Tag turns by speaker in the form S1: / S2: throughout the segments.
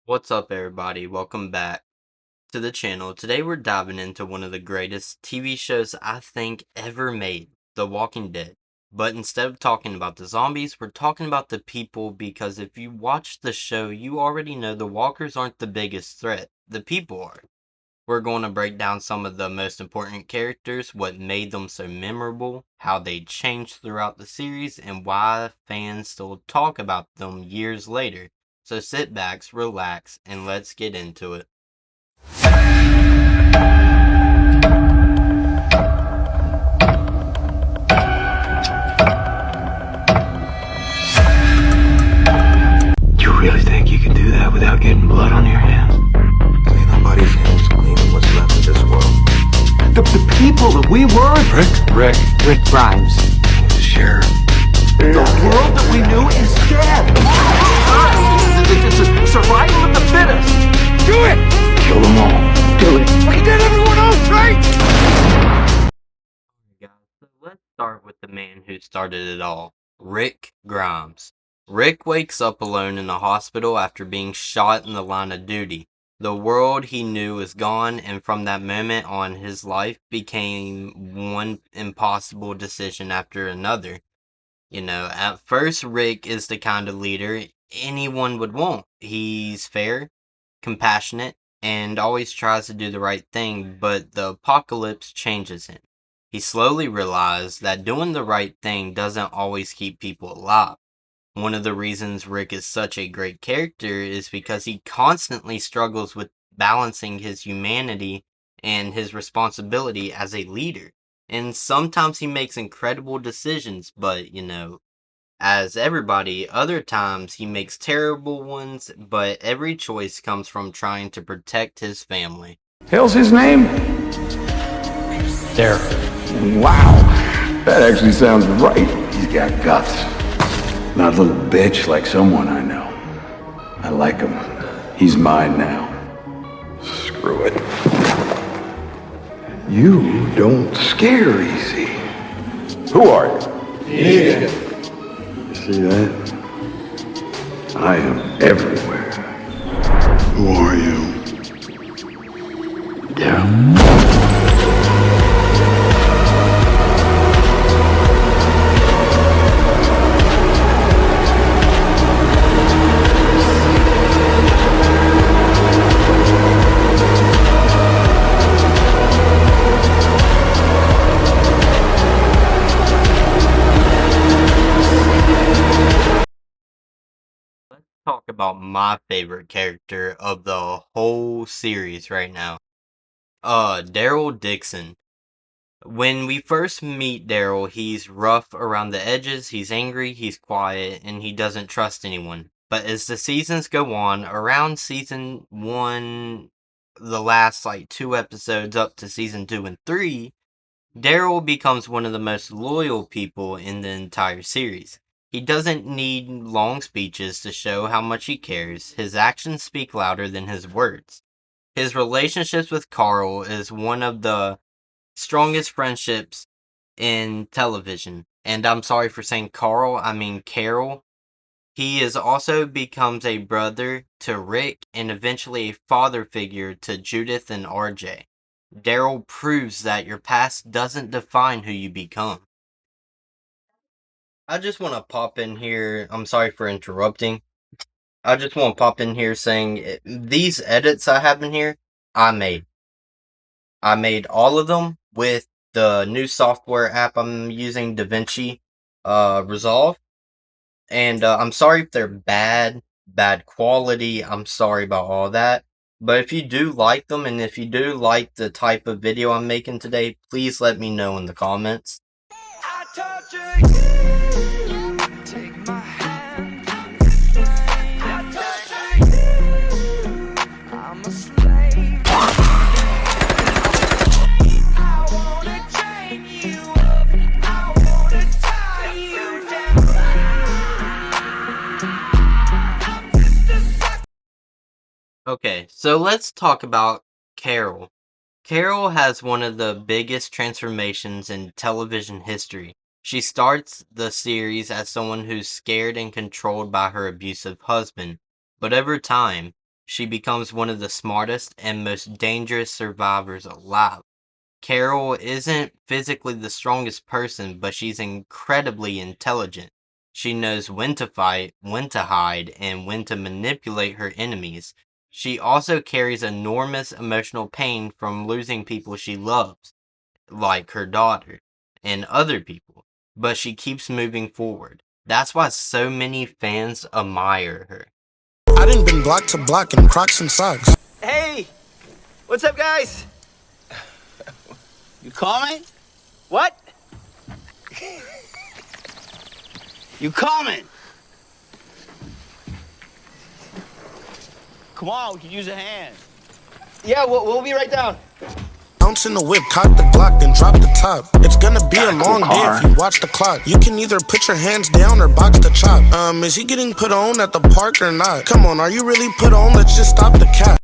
S1: What's up, everybody? Welcome back to the channel. Today we're diving into one of the greatest TV shows I think ever made, The Walking Dead. But instead of talking about the zombies, we're talking about the people because if you watch the show, you already know the walkers aren't the biggest threat. The people are. We're going to break down some of the most important characters, what made them so memorable, how they changed throughout the series, and why fans still talk about them years later. So sit back, relax, and let's get into it.
S2: You really think you can do that without getting blood on your hands?
S3: Ain't nobody's hands cleaning what's left of this world.
S2: The people that we were? Rick Grimes.
S3: Sheriff.
S2: The world that we knew is dead. It's a survival of the fittest. Do it! Kill them all. Do it. Like you did everyone else, right?
S1: Guys, so let's start with the man who started it all, Rick Grimes. Rick wakes up alone in a hospital after being shot in the line of duty. The world he knew is gone, and from that moment on, his life became one impossible decision after another. At first, Rick is the kind of leader anyone would want. He's fair, compassionate, and always tries to do the right thing, but the apocalypse changes him. He slowly realized that doing the right thing doesn't always keep people alive. One of the reasons Rick is such a great character is because he constantly struggles with balancing his humanity and his responsibility as a leader. And sometimes he makes incredible decisions, but, as everybody, other times he makes terrible ones, but every choice comes from trying to protect his family.
S2: Hell's his name?
S4: Daryl.
S2: Wow. That actually sounds right. He's got guts. Not a little bitch like someone I know. I like him. He's mine now. Screw it. You don't scare easy. Who are you?
S3: Negan.
S2: You see that? I am everywhere.
S3: Who are you?
S2: Daryl.
S1: Let's talk about my favorite character of the whole series right now. Daryl Dixon. When we first meet Daryl, he's rough around the edges, he's angry, he's quiet, and he doesn't trust anyone. But as the seasons go on, around season 1, the last like 2 episodes up to season 2 and 3, Daryl becomes one of the most loyal people in the entire series. He doesn't need long speeches to show how much he cares. His actions speak louder than his words. His relationships with Carl is one of the strongest friendships in television. And I'm sorry for saying Carl, I mean Carol. He is also becomes a brother to Rick and eventually a father figure to Judith and RJ. Daryl proves that your past doesn't define who you become. I just want to pop in here. I'm sorry for interrupting. I just want to pop in here saying these edits I have in here, I made. I made all of them with the new software app I'm using, DaVinci Resolve. And I'm sorry if they're bad quality. I'm sorry about all that. But if you do like them and if you do like the type of video I'm making today, please let me know in the comments. Okay, so let's talk about Carol. Carol has one of the biggest transformations in television history. She starts the series as someone who's scared and controlled by her abusive husband, but over time, she becomes one of the smartest and most dangerous survivors alive. Carol isn't physically the strongest person, but she's incredibly intelligent. She knows when to fight, when to hide, and when to manipulate her enemies. She also carries enormous emotional pain from losing people she loves, like her daughter, and other people, but she keeps moving forward. That's why so many fans admire her.
S4: I done been block to block in Crocs and socks.
S5: Hey! What's up, guys? You coming? What? You coming? Come on, we could use a hand. Yeah, we'll be right down.
S4: Bounce in the whip, cock the Glock, then drop the top. It's gonna be a long day if you watch the clock. You can either put your hands down or box the chop. Is he getting put on at the park or not? Come on, are you really put on? Let's just stop the cap.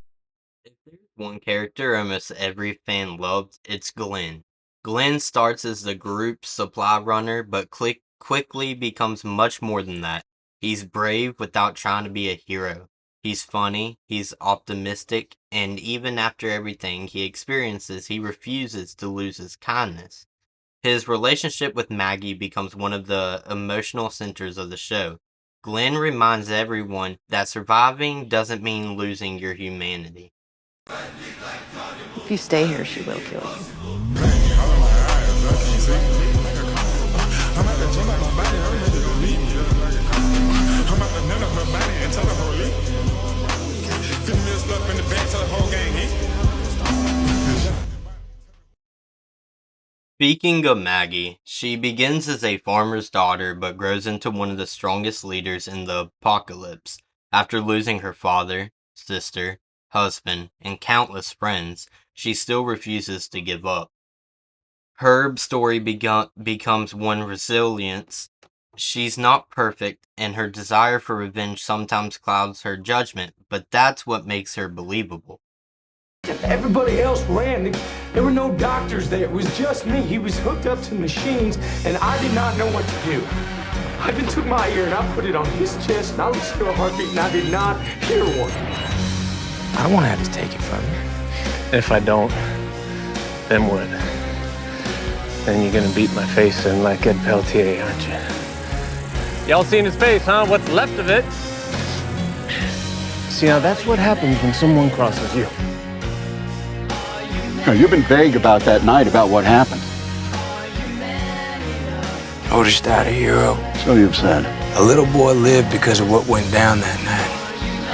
S1: If there's one character almost every fan loves, it's Glenn. Glenn starts as the group's supply runner, but quickly becomes much more than that. He's brave without trying to be a hero. He's funny, he's optimistic, and even after everything he experiences, he refuses to lose his kindness. His relationship with Maggie becomes one of the emotional centers of the show. Glenn reminds everyone that surviving doesn't mean losing your humanity.
S6: If you stay here, she will kill you.
S1: Speaking of Maggie, she begins as a farmer's daughter but grows into one of the strongest leaders in the apocalypse. After losing her father, sister, husband, and countless friends, she still refuses to give up. Herb's story becomes one resilience. She's not perfect, and her desire for revenge sometimes clouds her judgment, but that's what makes her believable.
S7: Everybody else ran. There were no doctors there. It was just me. He was hooked up to machines, and I did not know what to do. I even took my ear and I put it on his chest, and I listened to a heartbeat, and I did not hear one.
S8: I don't want to have to take it from you. If I don't, then what? Then you're gonna beat my face in like Ed Peltier, aren't you? Y'all seen his face, huh? What's left of it? See, now that's what happens when someone crosses you.
S2: Now, you've been vague about that night, about what happened.
S3: Noticed that a hero.
S2: So you've said.
S3: A little boy lived because of what went down that night.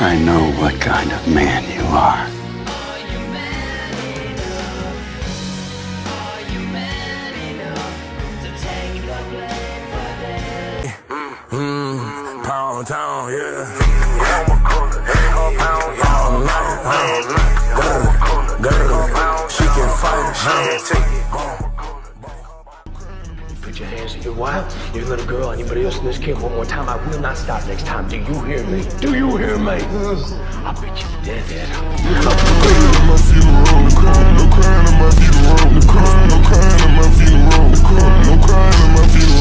S2: I know what kind of man you are.
S4: Pound town, yeah. She can fight.
S7: Put your hands on your wife, your little girl, anybody else in this camp one more time. I will not stop next time. Do you hear me? Do you hear me? I'll beat you to death, Dad.
S4: My funeral, no crying on my funeral, no crying on my funeral, no crying on my funeral.